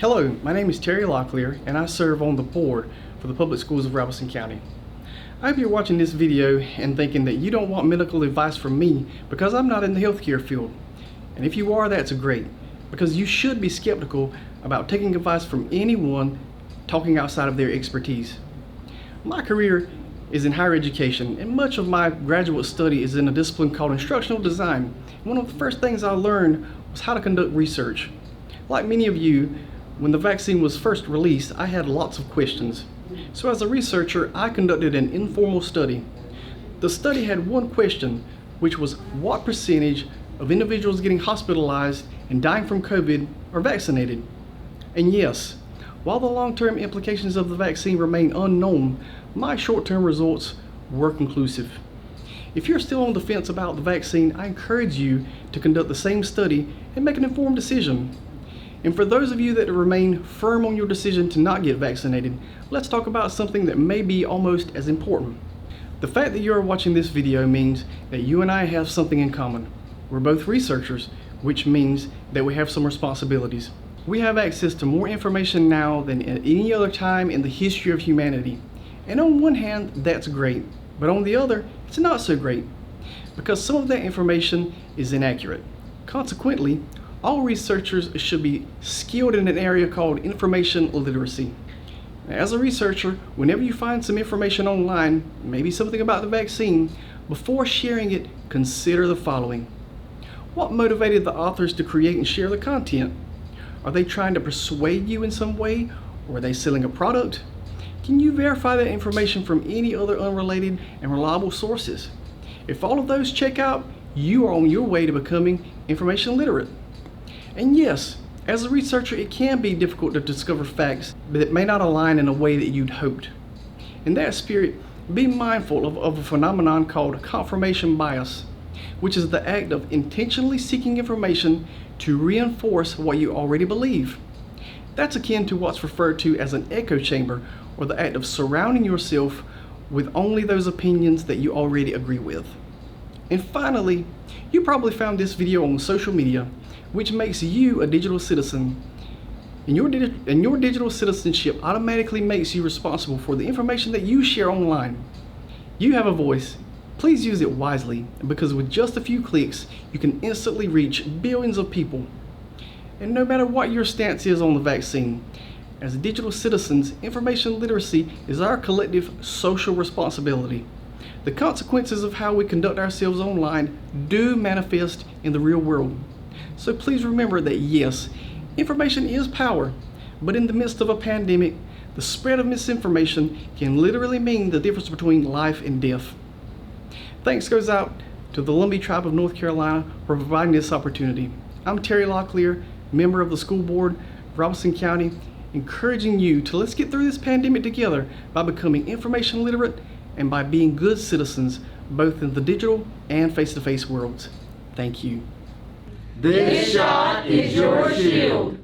Hello, my name is Terry Locklear and I serve on the board for the public schools of Robeson County. I hope you're watching this video and thinking that you don't want medical advice from me because I'm not in the healthcare field. And if you are, that's great, because you should be skeptical about taking advice from anyone talking outside of their expertise. My career is in higher education, and much of my graduate study is in a discipline called instructional design. One of the first things I learned was how to conduct research. Like many of you, when the vaccine was first released, I had lots of questions. So as a researcher, I conducted an informal study. The study had one question, which was what percentage of individuals getting hospitalized and dying from COVID are vaccinated? And yes, while the long-term implications of the vaccine remain unknown, my short-term results were conclusive. If you're still on the fence about the vaccine, I encourage you to conduct the same study and make an informed decision. And for those of you that remain firm on your decision to not get vaccinated, let's talk about something that may be almost as important. The fact that you are watching this video means that you and I have something in common. We're both researchers, which means that we have some responsibilities. We have access to more information now than at any other time in the history of humanity. And on one hand, that's great, but on the other, it's not so great, because some of that information is inaccurate. Consequently, all researchers should be skilled in an area called information literacy. As a researcher, whenever you find some information online, maybe something about the vaccine, before sharing it, consider the following. What motivated the authors to create and share the content? Are they trying to persuade you in some way, or are they selling a product? Can you verify that information from any other unrelated and reliable sources? If all of those check out, you are on your way to becoming information literate. And yes, as a researcher, it can be difficult to discover facts that may not align in a way that you'd hoped. In that spirit, be mindful of a phenomenon called confirmation bias, which is the act of intentionally seeking information to reinforce what you already believe. That's akin to what's referred to as an echo chamber, or the act of surrounding yourself with only those opinions that you already agree with. And finally, you probably found this video on social media, which makes you a digital citizen. And your digital citizenship automatically makes you responsible for the information that you share online. You have a voice. Please use it wisely, because with just a few clicks, you can instantly reach billions of people. And no matter what your stance is on the vaccine, as digital citizens, information literacy is our collective social responsibility. The consequences of how we conduct ourselves online do manifest in the real world. So please remember that yes, information is power, but in the midst of a pandemic, the spread of misinformation can literally mean the difference between life and death. Thanks goes out to the Lumbee Tribe of North Carolina for providing this opportunity. I'm Terry Locklear, member of the school board of Robeson County, encouraging you to let's get through this pandemic together by becoming information literate and by being good citizens both in the digital and face-to-face worlds. Thank you. This shot is your shield.